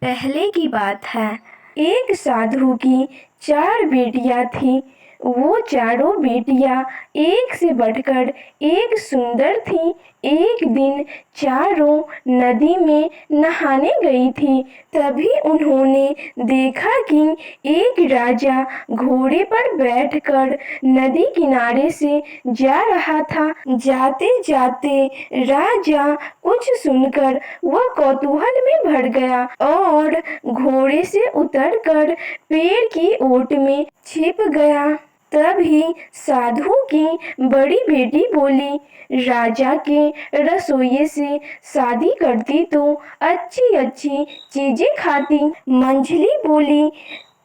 पहले की बात है, एक साधु की 4 बेटियां थीं। वो चारों बेटियां एक से बढ़कर एक सुंदर थीं। एक दिन चारों नदी में नहाने गई थीं। तभी उन्होंने देखा कि एक राजा घोड़े पर बैठकर नदी किनारे से जा रहा था। जाते जाते राजा कुछ सुनकर वह कौतूहल में भर गया और घोड़े से उतरकर पेड़ की ओट में छिप गया। तभी साधु की बड़ी बेटी बोली, राजा के रसोइये से शादी करती तो अच्छी अच्छी चीजें खाती। मंझली बोली,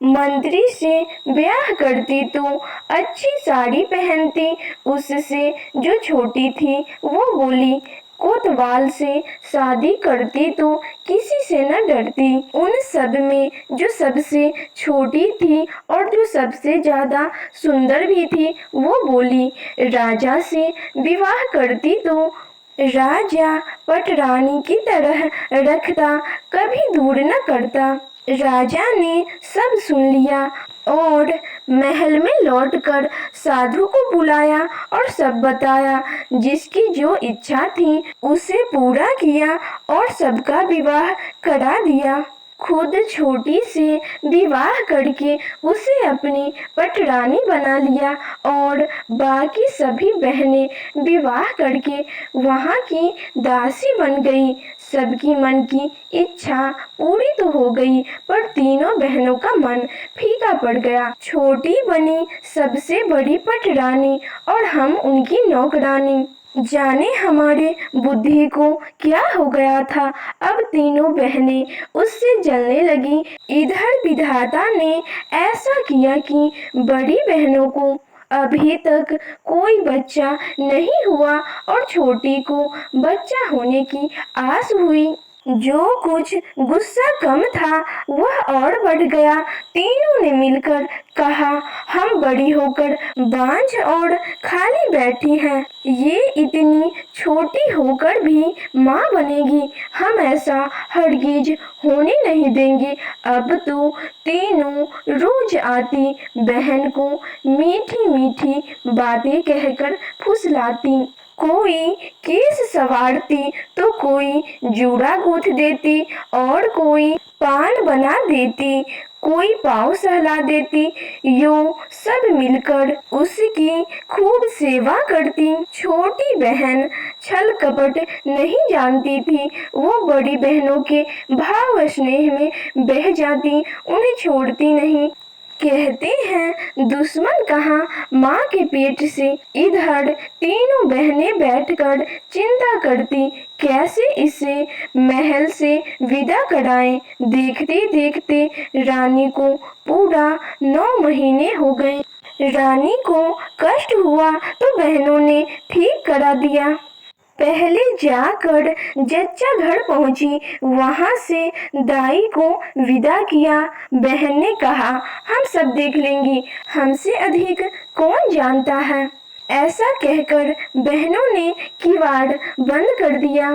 मंत्री से ब्याह करती तो अच्छी साड़ी पहनती। उससे जो छोटी थी वो बोली, कोतवाल से शादी करती तो किसी से न डरती। उन सब में जो सबसे छोटी थी और जो सबसे ज्यादा सुंदर भी थी वो बोली, राजा से विवाह करती तो राजा पटरानी की तरह रखता, कभी दूर न करता। राजा ने सब सुन लिया और महल में लौटकर साधु को बुलाया और सब बताया। जिसकी जो इच्छा थी उसे पूरा किया और सबका विवाह करा दिया। खुद छोटी से विवाह करके उसे अपनी पटरानी बना लिया और बाकी सभी बहनें विवाह करके वहाँ की दासी बन गई। सबकी मन की इच्छा पूरी तो हो गई, पर तीनों बहनों का मन फीका पड़ गया। छोटी बनी सबसे बड़ी पटरानी और हम उनकी नौकरानी। जाने हमारे बुद्धि को क्या हो गया था, अब तीनों बहनें उससे जलने लगी। इधर विधाता ने ऐसा किया कि बड़ी बहनों को अभी तक कोई बच्चा नहीं हुआ और छोटी को बच्चा होने की आस हुई। जो कुछ गुस्सा कम था वह और बढ़ गया। तीनों ने मिलकर कहा, हम बड़ी होकर बांझ और खाली बैठी हैं, ये इतनी छोटी होकर भी माँ बनेगी, हम ऐसा हरगिज होने नहीं देंगे। अब तो तीनों रोज आती बहन को मीठी मीठी बातें कहकर फुसलाती। कोई केस संवारती तो कोई जूड़ा गूंथ देती और कोई पान बना देती, कोई पाँव सहला देती। यूं सब मिलकर उसकी खूब सेवा करती। छोटी बहन छल कपट नहीं जानती थी, वो बड़ी बहनों के भाव स्नेह में बह जाती, उन्हें छोड़ती नहीं। कहते हैं दुश्मन कहाँ माँ के पेट से। इधर तीनों बहनें बैठकर चिंता करती, कैसे इसे महल से विदा कराएं। देखते देखते रानी को पूरा 9 महीने हो गए। रानी को कष्ट हुआ तो बहनों ने ठीक करा दिया। पहले जाकर जच्चा घर पहुंची, वहां से दाई को विदा किया। बहन ने कहा, हम सब देख लेंगी, हमसे अधिक कौन जानता है। ऐसा कहकर बहनों ने किवाड़ बंद कर दिया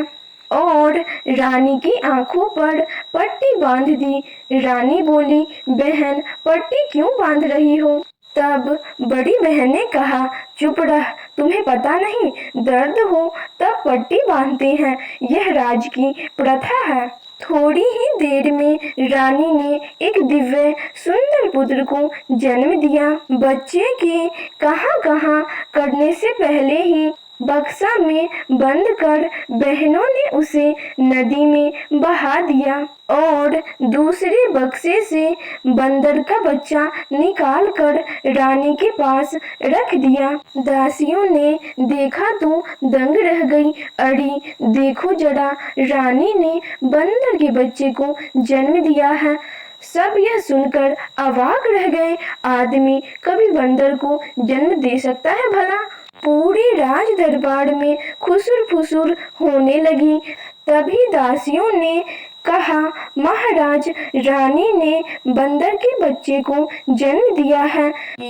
और रानी की आंखों पर पट्टी बांध दी। रानी बोली, बहन पट्टी क्यों बांध रही हो। तब बड़ी बहन ने कहा, चुप रह, तुम्हें पता नहीं, दर्द हो तब पट्टी बांधते हैं, यह राज की प्रथा है। थोड़ी ही देर में रानी ने एक दिव्य सुंदर पुत्र को जन्म दिया। बच्चे के कहाँ करने से पहले ही बक्सा में बंद कर बहनों ने उसे नदी में बहा दिया और दूसरे बक्से से बंदर का बच्चा निकाल कर रानी के पास रख दिया। दासियों ने देखा तो दंग रह गई। अरे देखो जरा, रानी ने बंदर के बच्चे को जन्म दिया है। सब यह सुनकर अवाक रह गए। आदमी कभी बंदर को जन्म दे सकता है भला। पूरे राज दरबार में खुसुर फुसुर होने लगी। तभी दासियों ने कहा, महाराज, रानी ने बंदर के बच्चे को जन्म दिया है।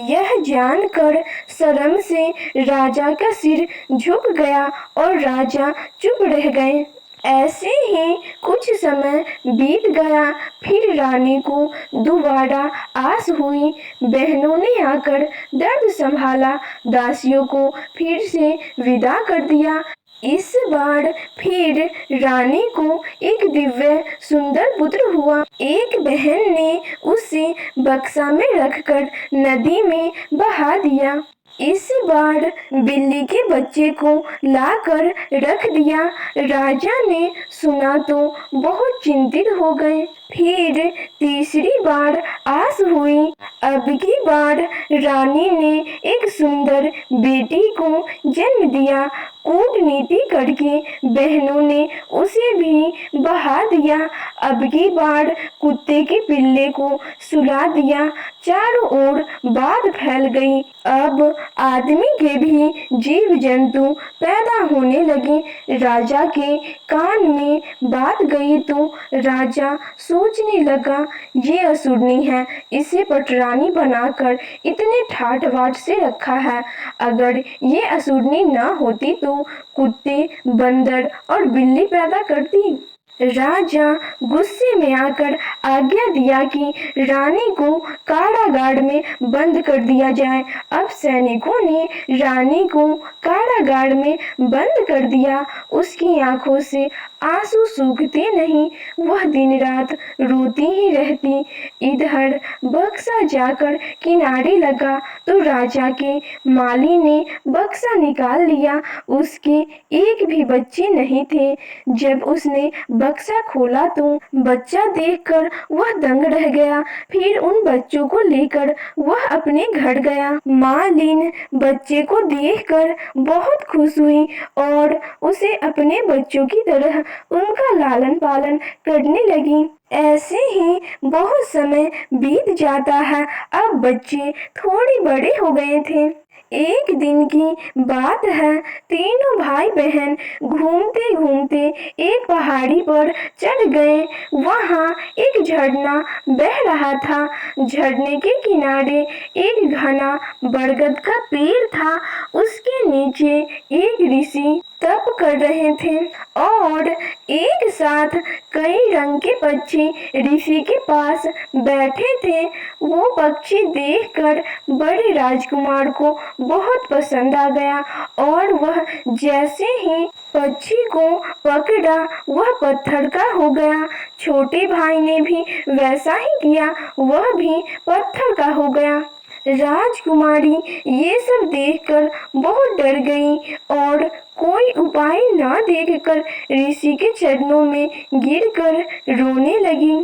यह जानकर शर्म से राजा का सिर झुक गया और राजा चुप रह गए। ऐसे ही कुछ समय बीत गया। फिर रानी को दोबारा आस हुई। बहनों ने आकर दर्द संभाला, दासियों को फिर से विदा कर दिया। इस बार फिर रानी को एक दिव्य सुंदर पुत्र हुआ। एक बहन ने उसे बक्सा में रखकर नदी में बहा दिया। इस बार बिल्ली के बच्चे को लाकर रख दिया। राजा ने सुना तो बहुत चिंतित हो गए। फिर तीसरी बार आस हुई। अब की बार रानी ने एक सुंदर बेटी को जन्म दिया। कूटनीति करके बहनों ने उसे भी बहा दिया। अब की बार कुत्ते के पिल्ले को सुला दिया। चारों ओर बात फैल गई। अब आदमी के भी जीव जंतु पैदा होने लगे। राजा के कान में बात गई तो राजा सोचने लगा, ये असुरनी है, इसे पटरानी बनाकर इतने ठाट बाट से रखा है। अगर ये असुरनी न होती तो कुत्ते, बंदर और बिल्ली पैदा करती। राजा गुस्से में आकर आज्ञा दिया कि रानी को कारागार में बंद कर दिया जाए। अब सैनिकों ने रानी को कारागार में बंद कर दिया। उसकी आंखों से आंसू सूखते नहीं, वह दिन रात रोती ही रहती। इधर बक्सा जाकर किनारे लगा तो राजा के माली ने बक्सा निकाल लिया। उसके एक भी बच्चे नहीं थे। जब उसने बक्सा खोला तो बच्चा देखकर वह दंग रह गया। फिर उन बच्चों को लेकर वह अपने घर गया। मालिन बच्चे को देखकर बहुत खुश हुई और उसे अपने बच्चों की तरह उनका लालन पालन करने लगी। ऐसे ही बहुत समय बीत जाता है। अब बच्चे थोड़े बड़े हो गए थे। एक दिन की बात है, तीनों भाई बहन घूमते घूमते एक पहाड़ी पर चढ़ गए। वहाँ एक झरना बह रहा था। झरने के किनारे एक घना बरगद का पेड़ था। उसके नीचे एक ऋषि तप कर रहे थे और एक साथ कई रंग के पक्षी ऋषि के पास बैठे थे। वो पक्षी देखकर बड़े राजकुमार को बहुत पसंद आ गया और वह जैसे ही पक्षी को पकड़ा वह पत्थर का हो गया। छोटे भाई ने भी वैसा ही किया, वह भी पत्थर का हो गया। राजकुमारी ये सब देखकर बहुत डर गई और कोई उपाय न देखकर ऋषि के चरणों में गिरकर रोने लगी।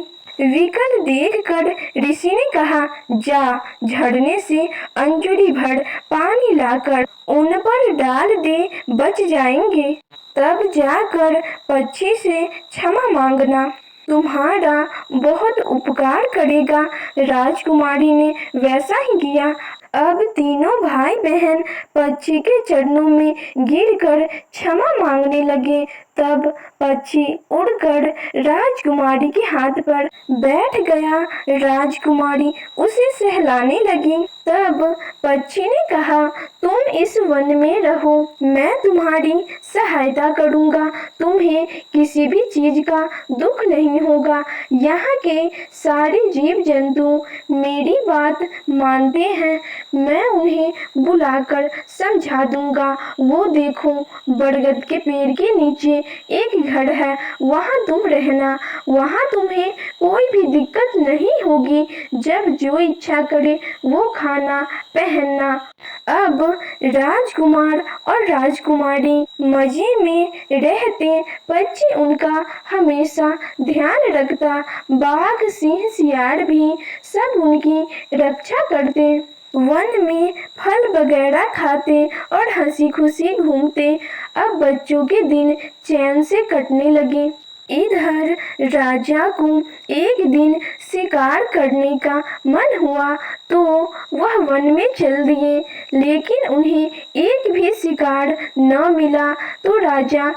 विकल देखकर ऋषि ने कहा, जा झरने से अंजलि भर पानी लाकर उन पर डाल दे, बच जाएंगे। तब जाकर पक्षी से क्षमा मांगना, तुम्हारा बहुत उपकार करेगा। राजकुमारी ने वैसा ही किया। अब तीनों भाई बहन पक्षी के चरणों में गिरकर क्षमा मांगने लगे। तब पक्षी उड़कर राजकुमारी के हाथ पर बैठ गया। राजकुमारी उसे सहलाने लगी। तब पक्षी ने कहा, तुम इस वन में रहो, मैं तुम्हारी सहायता करूंगा। तुम्हें किसी भी चीज का दुख नहीं होगा। यहाँ के सारे जीव जंतु मेरी बात मानते हैं। मैं उन्हें बुलाकर समझा दूंगा। वो देखो, बरगद के पेड़ के नीचे एक घर है, वहाँ तुम रहना। वहाँ तुम्हें कोई भी दिक्कत नहीं होगी। जब जो इच्छा करे वो खाना पहनना। अब राजकुमार और राजकुमारी मजे में रहते। पक्षी उनका हमेशा ध्यान रखता। बाघ, सिंह, सियार भी सब उनकी रक्षा करते। वन में फल वगैरह खाते और हंसी खुशी घूमते। अब बच्चों के दिन चैन से कटने लगे। इधर राजा को एक दिन शिकार करने का मन हुआ तो वह वन में चल दिए, लेकिन उन्हें एक भी शिकार न मिला। तो राजा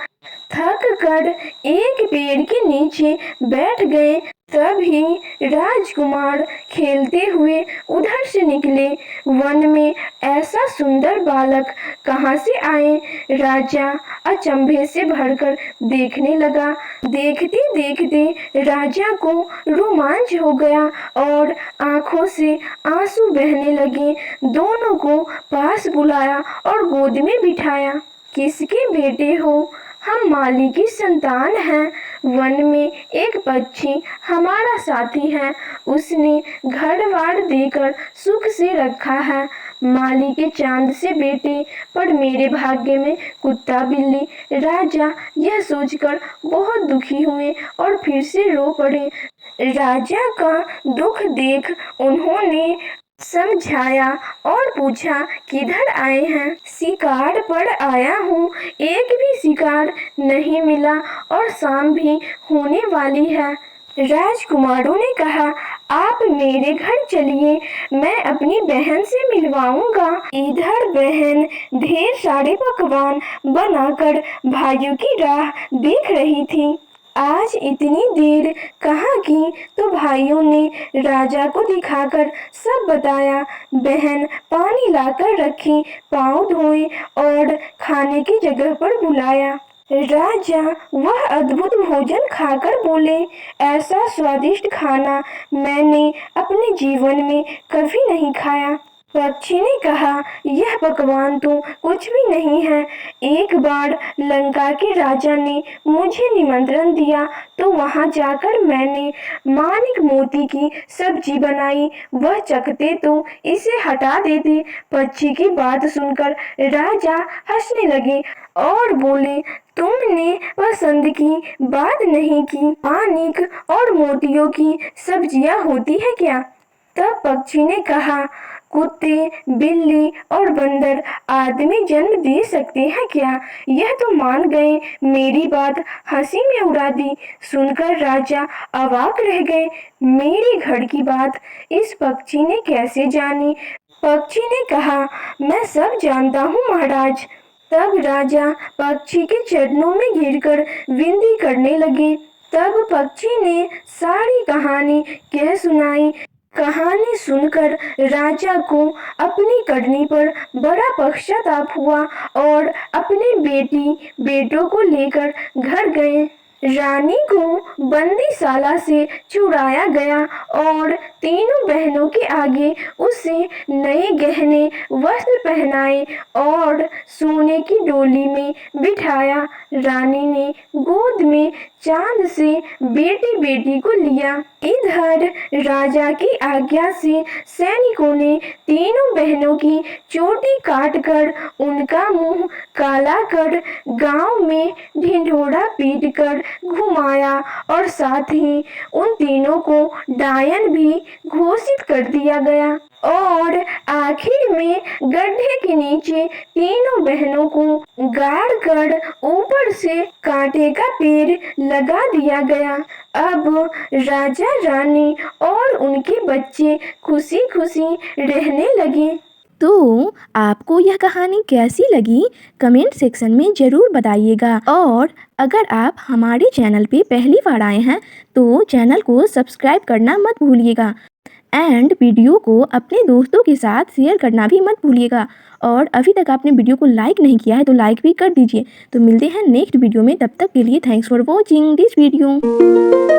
थक कर एक पेड़ के नीचे बैठ गए। तभी राजकुमार खेलते हुए उधर से निकले। वन में ऐसा सुंदर बालक कहाँ से आए? राजा अचंभे से भरकर देखने लगा। देखते देखते राजा को रोमांच हो गया और आंखों से आंसू बहने लगे। दोनों को पास बुलाया और गोद में बिठाया। किसके बेटे हो? हम माली की संतान हैं। वन में एक पक्षी हमारा साथी है। उसने घर बार देकर सुख से रखा है। माली के चांद से बेटे, पर मेरे भाग्य में कुत्ता बिल्ली। राजा यह सोचकर बहुत दुखी हुए और फिर से रो पड़े। राजा का दुख देख उन्होंने समझाया और पूछा, किधर आए हैं? शिकार पर आया हूँ। एक भी शिकार नहीं मिला और शाम भी होने वाली है। राजकुमारों ने कहा, आप मेरे घर चलिए, मैं अपनी बहन से मिलवाऊंगा। इधर बहन ढेर सारे पकवान बनाकर भाइयों की राह देख रही थी। आज इतनी देर कहाँ की? तो भाइयों ने राजा को दिखाकर सब बताया। बहन पानी लाकर रखी, पाँव धोए और खाने की जगह पर बुलाया। राजा वह अद्भुत भोजन खाकर बोले, ऐसा स्वादिष्ट खाना मैंने अपने जीवन में कभी नहीं खाया। पक्षी ने कहा, यह पकवान तो कुछ भी नहीं है। एक बार लंका के राजा ने मुझे निमंत्रण दिया तो वहां जाकर मैंने माणिक मोती की सब्जी बनाई। वह चखते तो इसे हटा देते। पक्षी की बात सुनकर राजा हंसने लगे और बोले, तुमने पसंद की बात नहीं की। माणिक और मोतियों की सब्जियां होती है क्या? तब पक्षी ने कहा, कुत्ते, बिल्ली और बंदर आदमी जन्म दे सकते हैं क्या? यह तो मान गए। मेरी बात हंसी में उड़ा दी। सुनकर राजा अवाक रह गए। मेरे घर की बात इस पक्षी ने कैसे जानी? पक्षी ने कहा, मैं सब जानता हूँ महाराज। तब राजा पक्षी के चरणों में गिरकर विनती करने लगे। तब पक्षी ने सारी कहानी कह सुनाई। कहानी सुनकर राजा को अपनी करनी पर बड़ा पश्चाताप हुआ और अपने बेटों को लेकर घर गए। रानी को बंदीशाला से छुड़ाया गया और तीनों बहनों के आगे उसे नए गहने वस्त्र पहनाए और सोने की डोली में बिठाया। रानी ने गोद में चांद से बेटी बेटी को लिया। इधर राजा की आज्ञा से सैनिकों ने तीनों बहनों की चोटी काटकर उनका मुंह काला कर गांव में ढिंढोरा पीटकर घुमाया और साथ ही उन तीनों को डायन भी घोषित कर दिया गया। और आखिर में गड्ढे के नीचे तीनों बहनों को गाड़ कर ऊपर से कांटे का पेड़ लगा दिया गया। अब राजा रानी और उनके बच्चे खुशी खुशी रहने लगे। तो आपको यह कहानी कैसी लगी कमेंट सेक्शन में ज़रूर बताइएगा। और अगर आप हमारे चैनल पे पहली बार आए हैं तो चैनल को सब्सक्राइब करना मत भूलिएगा एंड वीडियो को अपने दोस्तों के साथ शेयर करना भी मत भूलिएगा। और अभी तक आपने वीडियो को लाइक नहीं किया है तो लाइक भी कर दीजिए। तो मिलते हैं नेक्स्ट वीडियो में, तब तक के लिए thanks for watching this video.